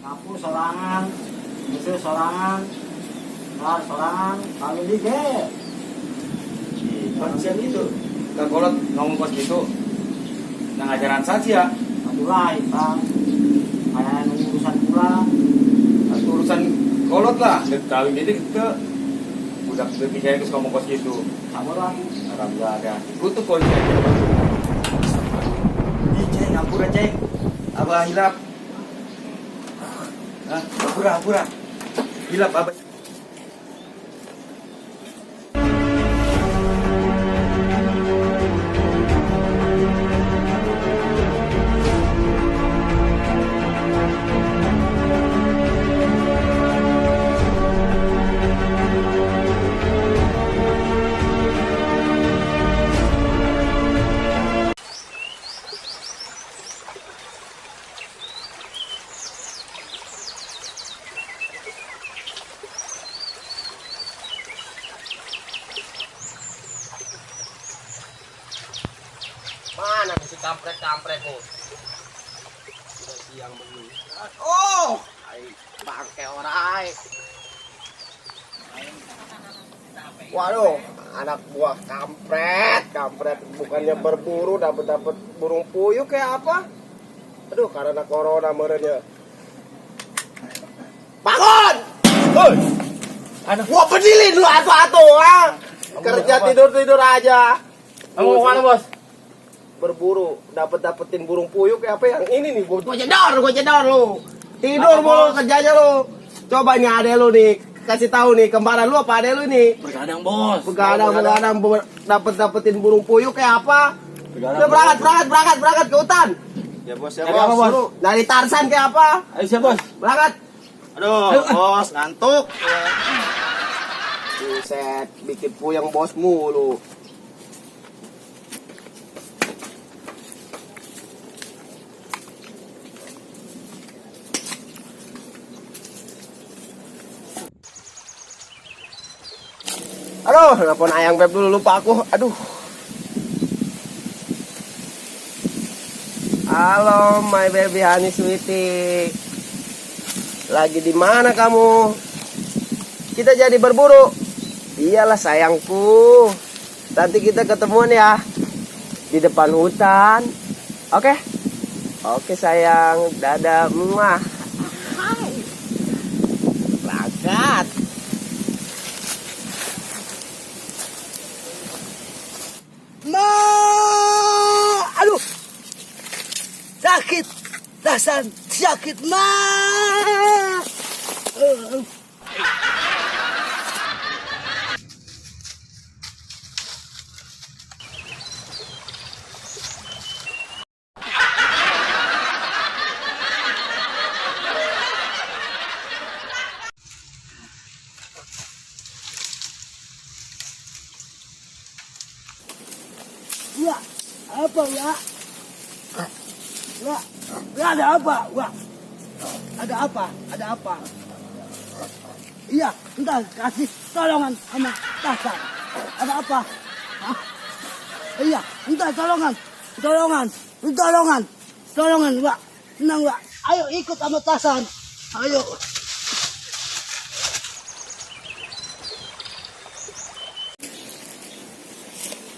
Aku sorangan, musuh sorangan, kelar sorangan, kali dige. Konsep itu. Kak Kolot ngomong pas gitu. Nang ajaran saja. Atulah bang, kayak urusan pula. Itu urusan Kolot lah. Kawin itu ke udah lebih saya terus ngomong pas gitu. Kamu lagi. Alhamdulillah ada. Kutu konsep. Ceng, ampura ceng. Abah hilap. Ampura. Hilap abah. Mana si kampret oh. Sudah siang begini. Oh, bangke orai. Waduh, anak buah kampret bukannya berburu dapat burung puyuh kayak apa? Aduh, karena corona merenya. Bangun! Hoi. Anak gua pedilin lu atu-atu, ah. Kerja tidur aja. Kamu mana bos? Berburu dapetin burung puyuh kayak apa yang ini nih gua cedor lu tidur mulu kerjanya lu. Coba nih ade lu nih kasih tahu nih kembaran lu apa ade lu nih Begadang bos. begadang dapetin burung puyuh kayak apa. Udah berangkat ke hutan Ya bos, apa, bos? Dari Tarzan kayak apa. Ayo siap bos. Berangkat. Aduh, bos ngantuk. Buset bikin puyeng bos mulu. Aduh, telepon ayang beb dulu lupa aku. Aduh. Halo, my baby honey sweetie. Lagi di mana kamu? Kita jadi berburu. Iyalah sayangku. Nanti kita ketemuan ya di depan hutan. Oke? Oke sayang. Dadah. Muah. Hai. Berangkat. Aduh, sakit, Tarzan, sakit Ya, apa ya? Ya ada apa? Wah, ada apa? Iya, entar kasih tolongan sama Tarzan. Ada apa? Hah? Iya, entar tolongan, Wak. Tenang, Wak. Ayo ikut sama Tarzan. Ayo.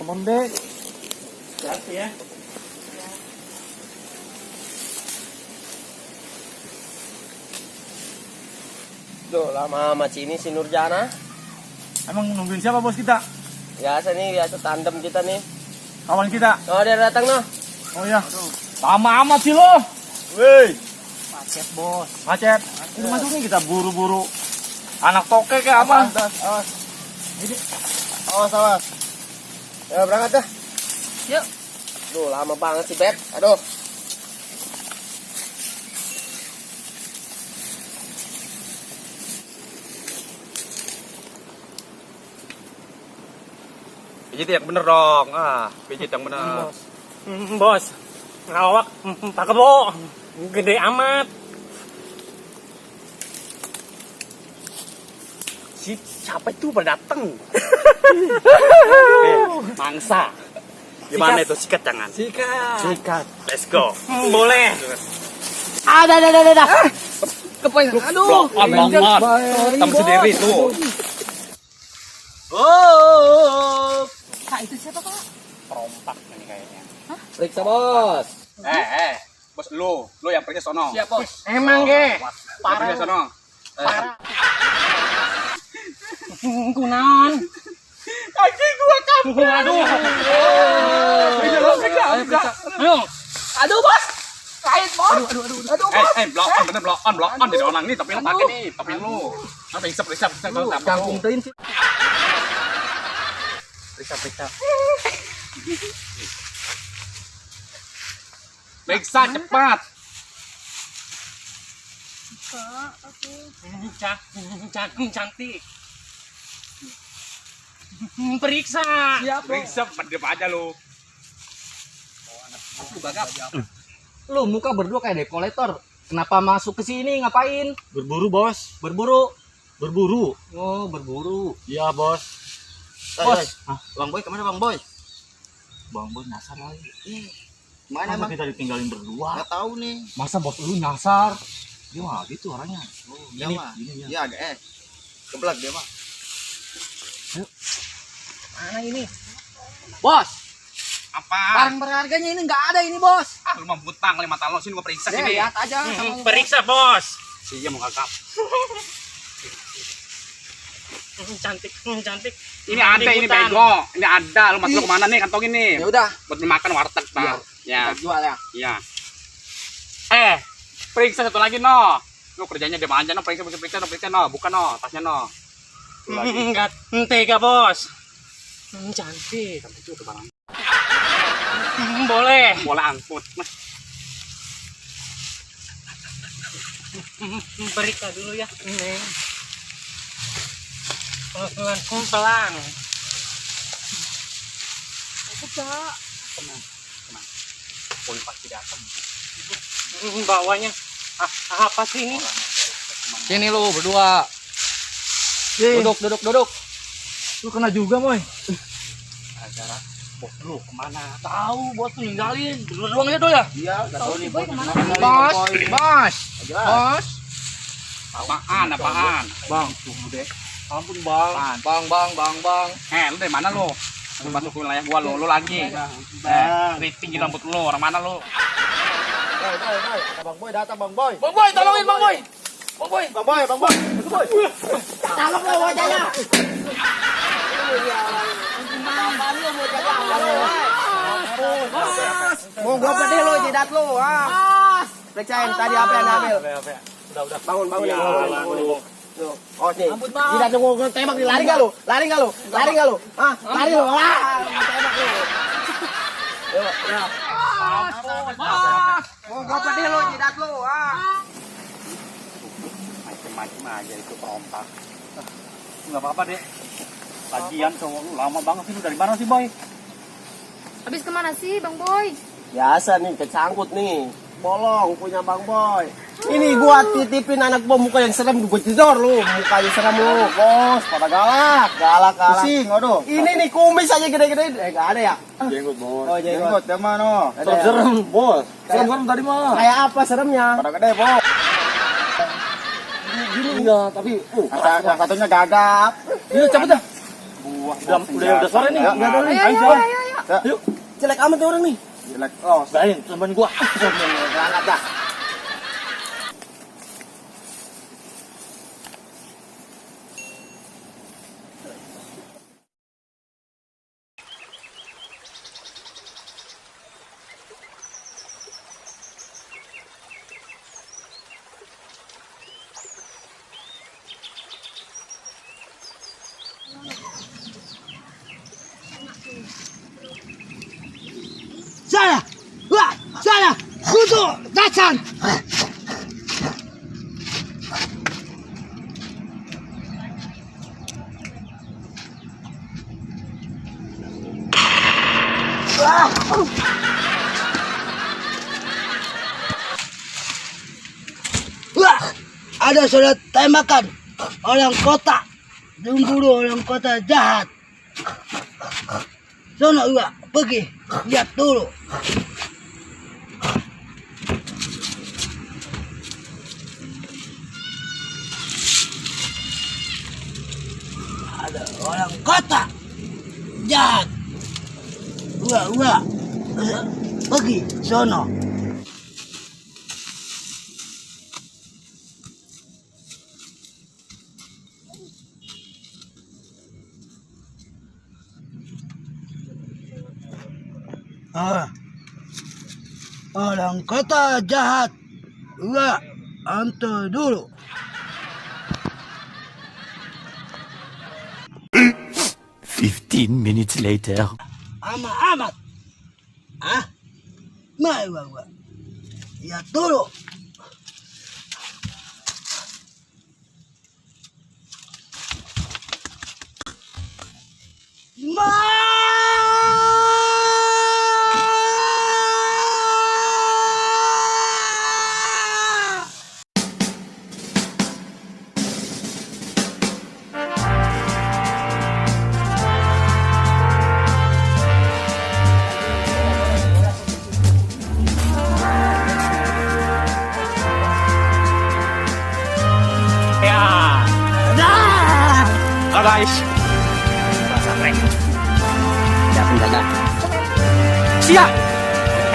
Come deh. Hati ya. Duh, lama amat sini si Nurjana. Emang nungguin siapa bos kita? Biasa tandem kita nih. Kawan kita. Oh, dia datang noh. Oh iya. Lama amat sih lo. Woi. Macet bos. Macet. Ini masuk nih kita buru-buru. Anak toke kayak apa? Awas. Awas. Ya berangkat dah. Yuk. Duh, lama banget sih, Beb. Aduh. Pijit yang bener dong. Pijit yang bener. Bos, ngawak Pak Kebo, gede amat. Siapa itu pada dateng? Mangsa. Gimana itu sikat jangan? Sikat. Let's go. Boleh. Ada. Kepain? Aduh. Blokan banget. Hitam sendiri tuh. Oh. Pak, itu siapa, Pak? Perompak nih kayaknya. Periksa, Bos. Bos lu yang pergi sono. Siap, Bos. Emang ge. Parah sono. Parah. Kunaon? Kaki gua kamu. Aduh. Ayo. Aduh, Bos. Kait, Bos. Aduh, Bos. Bener blokan di orang nih, tapi lu pakai nih, tapi lu. Periksa Kampung teuing sih. Periksa. Periksa cepat. Cantik. Periksa. Siap, Bos. Periksa pendem aja lu. Aku bagap. Lu muka berdua kayak debt collector. Kenapa masuk ke sini? Ngapain? Berburu, Bos. Berburu. Berburu. Oh, berburu. Iya, Bos. Bos. Bang Boy kemana Bang Boy? Bang Boy nyasar lagi. Mana Masa emang? kita ditinggalin berdua? Gak tahu nih. Masa bos lu nyasar? Dia mah gitu orangnya. Oh, Gini, gini ya. Iya, agak keblak dia mah. Mana ini? Bos, Apa? barang berharganya ini nggak ada ini, Bos. Lu mau butang kali mata lo sini gua periksa sini. Lihat aja sama Periksa bos. Iya mau kakak. Cantik. Ini ada ini bego. Ini ada. Lu masuk kemana nih kantong ini? Ya udah, Buat makan warteg tar. Ya. kita jual ya. Iya. Periksa satu lagi no. Lu kerjanya diam aja no. Periksa no. Bukan no. Tasnya no. Satu lagi. Enggak tega bos. Cantik. Sampai itu barang. Boleh. Bola angkut. Periksa dulu ya. Neng. Pelan. Poin pasti datang. Bawahnya. Apa sih ini? Sini lu berdua. Duduk. Lu kena juga, Boy. Acara bos lu kemana? Tahu, Bos tuh ninggalin. Berdua doang ya, Do ya? Iya, enggak tahu nih, Bos. Bos. Apaan? Bang, tunggu deh. Ampun, Bang. Bang. Lu dari mana lu? Lu masuk wilayah gua lu lagi. Keriting di rambut lu. Orang mana lu? Ada Bang Boy, datang Bang Boy. Bang Boy, tolongin Bang Boy. Bang Boy. Tolong lo wajahnya. Mau gua pedih lo jidat lo, Periksain tadi apa yang diambil. Udah. Bangun. Oh, nih. Jidat lo gua tembak nih, lari enggak lo? Lari enggak lo? Lari lo. Tembak lo. Ya. Mau gua pedih lo jidat lo, Macem-macem aja itu perompak. Enggak apa-apa deh. Lagian cowok lu lama banget sih. Lu dari mana sih, Boy? Habis kemana sih, Bang Boy? Biasa nih, kecangkut nih. Bolong punya Bang Boy. Ini gua titipin anak gua muka yang serem, gua jedor lu. Mukanya serem lu, Bos. Pada galak. Pusing, aduh. Ini nih kumis aja gede-gede. Enggak ada ya? Jenggot, Bos. Oh, jenggot. ya mana? Ada ya? Serem, Bos. Serem tadi mah. Kayak apa seremnya? Pada gede, Bos. Gini. Iya, tapi katanya gagap. Yuk, cepet dah. Udah sore nih. Enggak ada nih. Ayo. Yuk. Jelek amat nih orang nih. Jelek. Oh, sebain temen gua. Berangkat dah. Saya, kudu datang. Ada surat tembakan orang kota, memburu orang kota jahat. Sono juga pergi lihat dulu. orang kota jahat. Gua pergi sono. Orang kota jahat. Gua antar dulu. 15 minutes later. Amat. Mai gua. Ya dulu. Ya. Ah, guys. Sampai. Siap penjaga. Siap.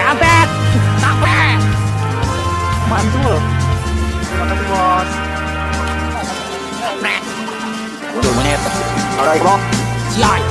Kapet. Kapet. Mantul. Makasih bos. 10 menit. Alright, bro. Siap.